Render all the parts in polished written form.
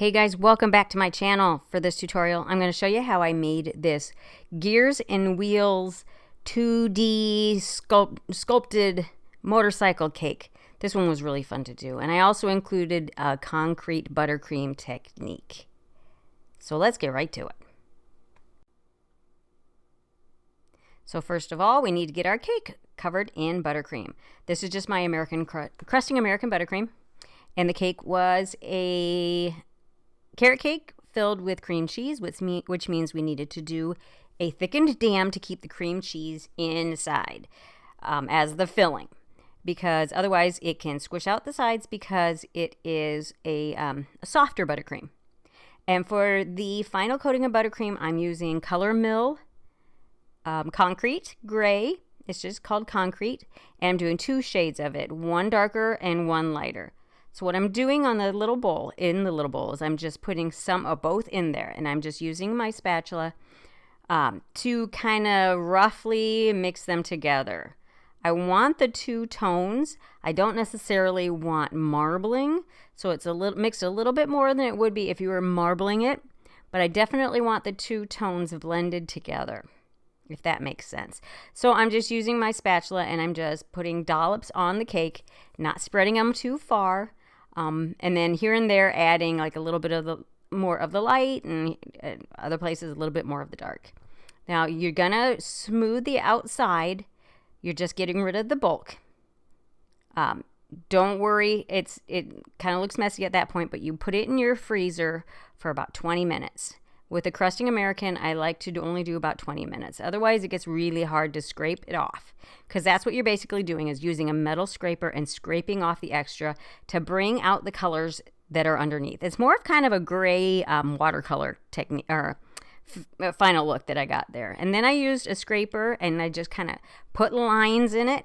Hey guys, welcome back to my channel. For this tutorial, I'm going to show you how I made this Gears and Wheels 2D sculpted motorcycle cake. This one was really fun to do, and I also included a concrete buttercream technique. So let's get right to it. So first of all, we need to get our cake covered in buttercream. This is just my crusting American buttercream, and the cake was a carrot cake filled with cream cheese, which means we needed to do a thickened dam to keep the cream cheese inside as the filling, because otherwise it can squish out the sides because it is a softer buttercream. And for the final coating of buttercream, I'm using Color Mill concrete gray. It's just called concrete, and I'm doing two shades of it, one darker and one lighter. So what I'm doing on the little bowl, is I'm just putting some of both in there, and I'm just using my spatula to kind of roughly mix them together. I want the two tones. I don't necessarily want marbling, so it's mixed a little bit more than it would be if you were marbling it, but I definitely want the two tones blended together, if that makes sense. So I'm just using my spatula, and I'm just putting dollops on the cake, not spreading them too far. And then here and there adding like a little bit of more of the light, and other places a little bit more of the dark. Now you're gonna smooth the outside. You're just getting rid of the bulk. Don't worry, it kind of looks messy at that point, but you put it in your freezer for about 20 minutes. With the crusting American, I like to only do about 20 minutes. Otherwise, it gets really hard to scrape it off, because that's what you're basically doing, is using a metal scraper and scraping off the extra to bring out the colors that are underneath. It's more of kind of a gray watercolor technique, or final look that I got there. And then I used a scraper, and I just kind of put lines in it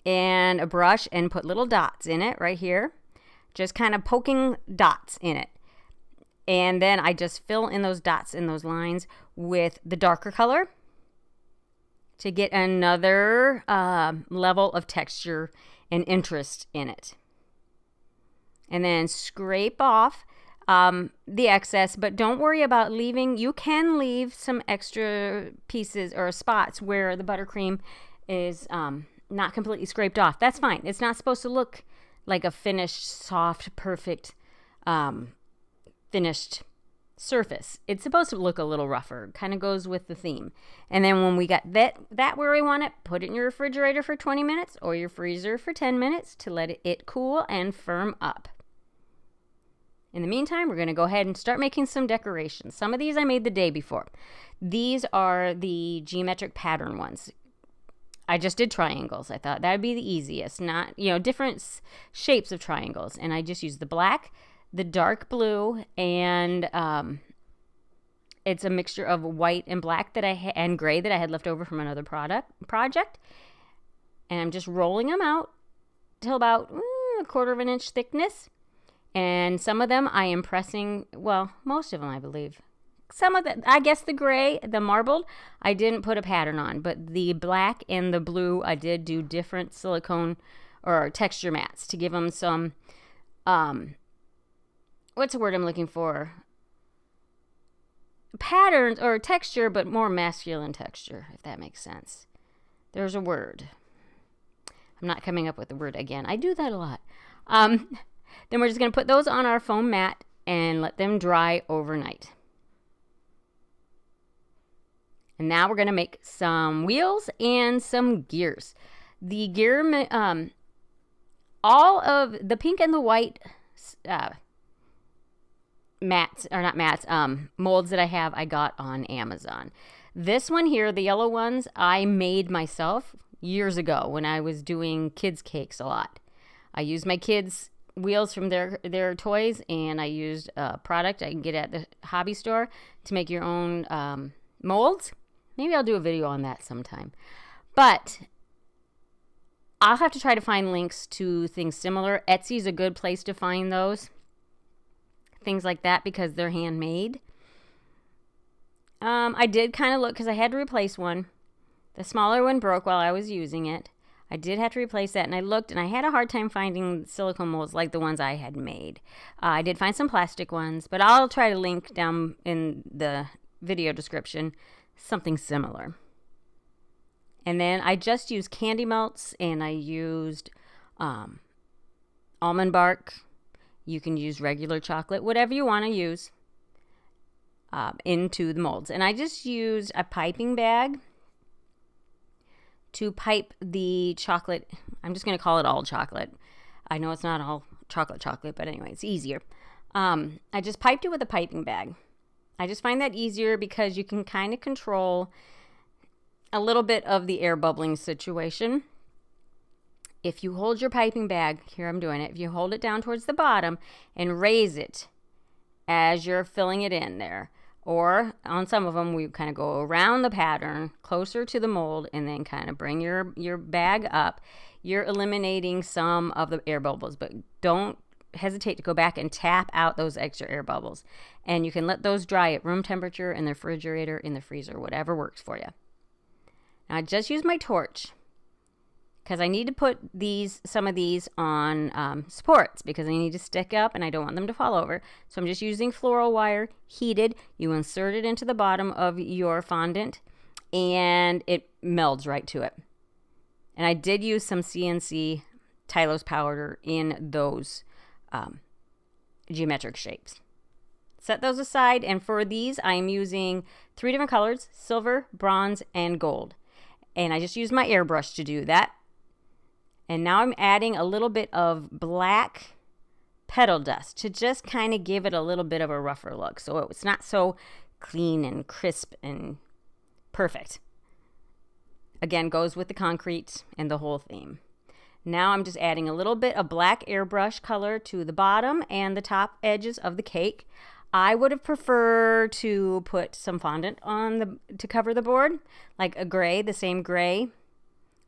and a brush and put little dots in it right here, just kind of poking dots in it. And then I just fill in those dots and those lines with the darker color to get another level of texture and interest in it. And then scrape off the excess, but don't worry about leaving. You can leave some extra pieces or spots where the buttercream is not completely scraped off. That's fine. It's not supposed to look like a finished, soft, perfect finished surface. It's supposed to look a little rougher, kind of goes with the theme. And then when we got that where we want it, put it in your refrigerator for 20 minutes or your freezer for 10 minutes to let it cool and firm up. In the meantime, we're going to go ahead and start making some decorations. Some of these I made the day before. These are the geometric pattern ones. I just did triangles. I thought that would be the easiest, not, different shapes of triangles. And I just used the black, the dark blue, and it's a mixture of white and black and gray that I had left over from another project. And I'm just rolling them out till about a quarter of an inch thickness. And some of them I am pressing, well, most of them I believe. Some of the, I guess the gray, the marbled, I didn't put a pattern on, but the black and the blue, I did do different silicone or texture mats to give them some what's the word I'm looking for? Patterns or texture, but more masculine texture, if that makes sense. There's a word. I'm not coming up with the word again. I do that a lot. Then we're just going to put those on our foam mat and let them dry overnight. And now we're going to make some wheels and some gears. The gear, all of the pink and the white molds that I have, I got on Amazon. This one here, the yellow ones, I made myself years ago when I was doing kids cakes a lot. I used my kids' wheels from their toys, and I used a product I can get at the hobby store to make your own molds. Maybe I'll do a video on that sometime. But I'll have to try to find links to things similar. Etsy's a good place to find those. Things like that, because they're handmade. I did kind of look, because I had to replace one. The smaller one broke while I was using it. I did have to replace that, and I looked, and I had a hard time finding silicone molds like the ones I had made. I did find some plastic ones, but I'll try to link down in the video description something similar. And then I just used candy melts, and I used almond bark. You can use regular chocolate, whatever you want to use, into the molds. And I just used a piping bag to pipe the chocolate. I'm just going to call it all chocolate. I know it's not all chocolate, but anyway, it's easier. I just piped it with a piping bag. I just find that easier because you can kind of control a little bit of the air bubbling situation. If you hold your piping bag, here I'm doing it, if you hold it down towards the bottom and raise it as you're filling it in there, or on some of them, we kind of go around the pattern closer to the mold and then kind of bring your bag up. You're eliminating some of the air bubbles, but don't hesitate to go back and tap out those extra air bubbles. And you can let those dry at room temperature in the refrigerator, in the freezer, whatever works for you. Now, I just used my torch because I need to put some of these on supports because they need to stick up and I don't want them to fall over. So I'm just using floral wire, heated. You insert it into the bottom of your fondant and it melds right to it. And I did use some CNC Tylose powder in those geometric shapes. Set those aside, and for these I'm using 3 different colors: silver, bronze, and gold. And I just used my airbrush to do that. And now I'm adding a little bit of black petal dust to just kind of give it a little bit of a rougher look, so it's not so clean and crisp and perfect. Again, goes with the concrete and the whole theme. Now I'm just adding a little bit of black airbrush color to the bottom and the top edges of the cake. I would have preferred to put some fondant on to cover the board, like a gray, the same gray,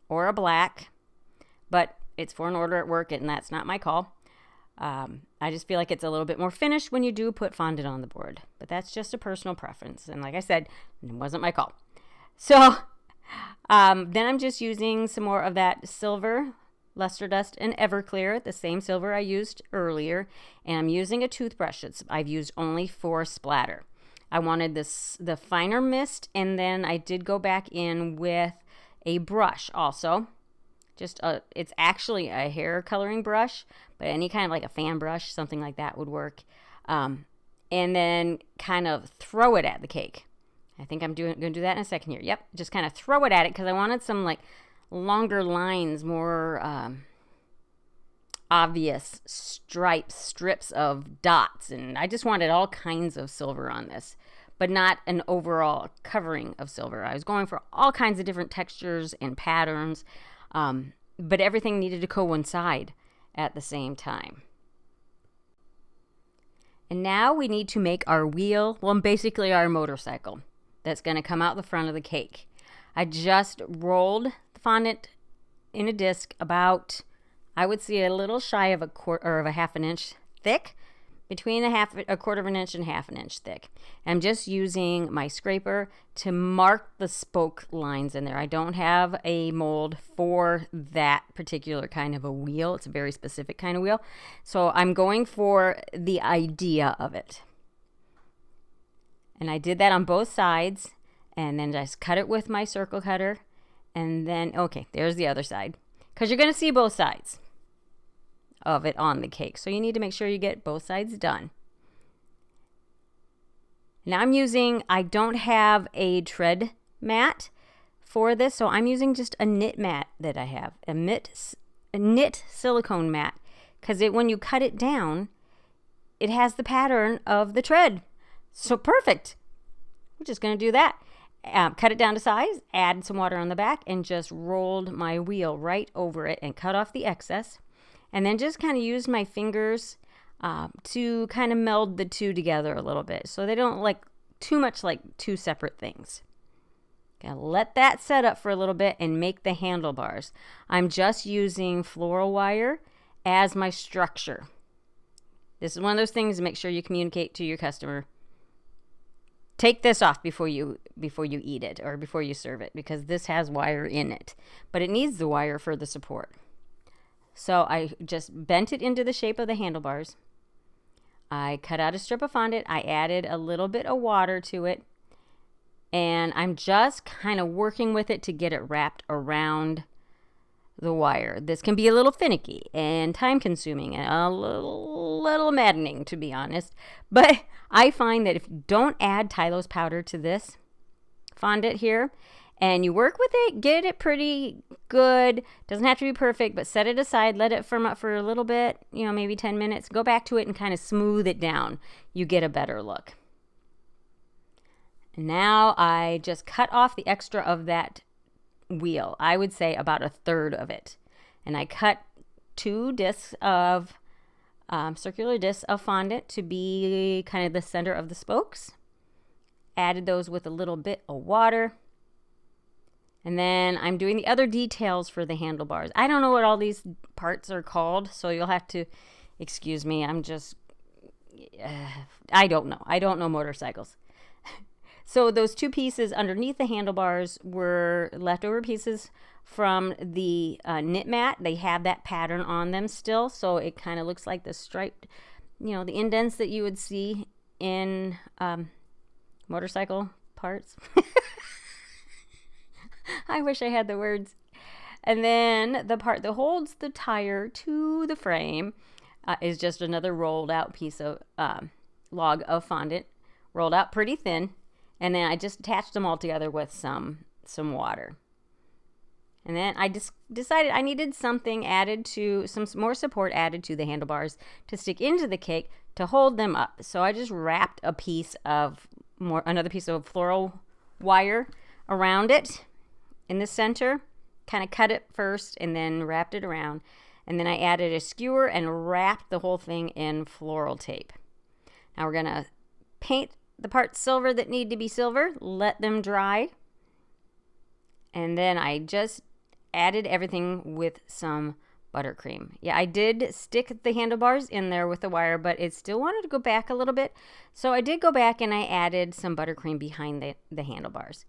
or a black. But it's for an order at work, and that's not my call. I just feel like it's a little bit more finished when you do put fondant on the board. But that's just a personal preference. And like I said, it wasn't my call. So then I'm just using some more of that silver, luster dust, and Everclear, the same silver I used earlier. And I'm using a toothbrush I've used only for splatter. I wanted the finer mist, and then I did go back in with a brush also. It's actually a hair coloring brush, but any kind of like a fan brush, something like that would work. And then kind of throw it at the cake. I think I'm going to do that in a second here. Yep, just kind of throw it at it because I wanted some like longer lines, more obvious strips of dots. And I just wanted all kinds of silver on this, but not an overall covering of silver. I was going for all kinds of different textures and patterns. But everything needed to coincide at the same time. And now we need to make our wheel, well, basically our motorcycle that's going to come out the front of the cake. I just rolled the fondant in a disc about, I would say, a little shy of a half an inch thick, between a quarter of an inch and half an inch thick. I'm just using my scraper to mark the spoke lines in there. I don't have a mold for that particular kind of a wheel. It's a very specific kind of wheel. So I'm going for the idea of it. And I did that on both sides, and then just cut it with my circle cutter. And then, okay, there's the other side. Because you're going to see both sides of it on the cake. So you need to make sure you get both sides done. Now I don't have a tread mat for this, so I'm using just a knit mat that I have, a knit silicone mat, because when you cut it down, it has the pattern of the tread. So perfect. We're just going to do that. Cut it down to size, add some water on the back, and just rolled my wheel right over it and cut off the excess. And then just kind of used my fingers to kind of meld the two together a little bit so they don't like too much like two separate things. Gonna let that set up for a little bit and make the handlebars. I'm just using floral wire as my structure. This is one of those things to make sure you communicate to your customer take this off before you eat it or before you serve it, because this has wire in it, but it needs the wire for the support. So I just bent it into the shape of the handlebars. I cut out a strip of fondant. I added a little bit of water to it, and I'm just kind of working with it to get it wrapped around the wire. This can be a little finicky and time consuming and a little maddening, to be honest. But I find that if you don't add Tylose powder to this fondant here and you work with it, get it pretty good. Doesn't have to be perfect, but set it aside, let it firm up for a little bit, maybe 10 minutes. Go back to it and kind of smooth it down. You get a better look. Now I just cut off the extra of that wheel. I would say about a third of it. And I cut 2 discs of circular discs of fondant to be kind of the center of the spokes. Added those with a little bit of water. And then I'm doing the other details for the handlebars. I don't know what all these parts are called, so you'll have to excuse me. I'm just, I don't know. I don't know motorcycles. So those 2 pieces underneath the handlebars were leftover pieces from the knit mat. They have that pattern on them still, so it kind of looks like the striped, the indents that you would see in motorcycle parts. I wish I had the words. And then the part that holds the tire to the frame is just another rolled out piece of log of fondant, rolled out pretty thin. And then I just attached them all together with some water. And then I just decided I needed something added to, some more support added to the handlebars to stick into the cake to hold them up. So I just wrapped another piece of floral wire around it in the center. Kind of cut it first and then wrapped it around. And then I added a skewer and wrapped the whole thing in floral tape. Now we're going to paint the parts silver that need to be silver, let them dry. And then I just added everything with some buttercream. Yeah, I did stick the handlebars in there with the wire, but it still wanted to go back a little bit. So I did go back and I added some buttercream behind the handlebars.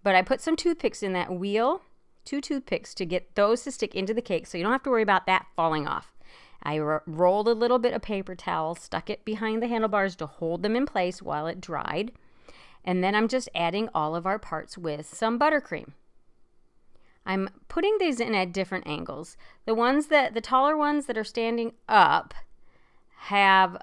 But I put some toothpicks in that wheel, 2 toothpicks to get those to stick into the cake, so you don't have to worry about that falling off. I rolled a little bit of paper towel, stuck it behind the handlebars to hold them in place while it dried. And then I'm just adding all of our parts with some buttercream. I'm putting these in at different angles. The taller ones that are standing up have,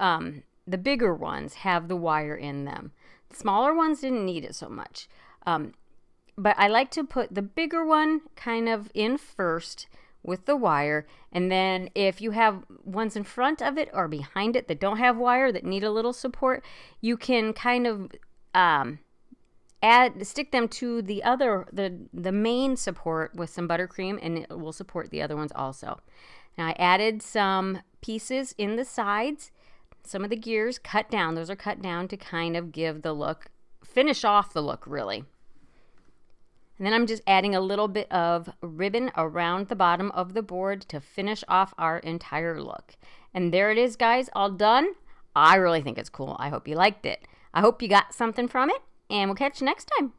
the bigger ones have the wire in them. The smaller ones didn't need it so much. But I like to put the bigger one kind of in first with the wire, and then if you have ones in front of it or behind it that don't have wire, that need a little support, you can kind of stick them to the main support with some buttercream, and it will support the other ones also. Now I added some pieces in the sides, some of the gears cut down. Those are cut down to kind of give the look, finish off the look really. And then I'm just adding a little bit of ribbon around the bottom of the board to finish off our entire look. And there it is, guys, all done. I really think it's cool. I hope you liked it. I hope you got something from it, and we'll catch you next time.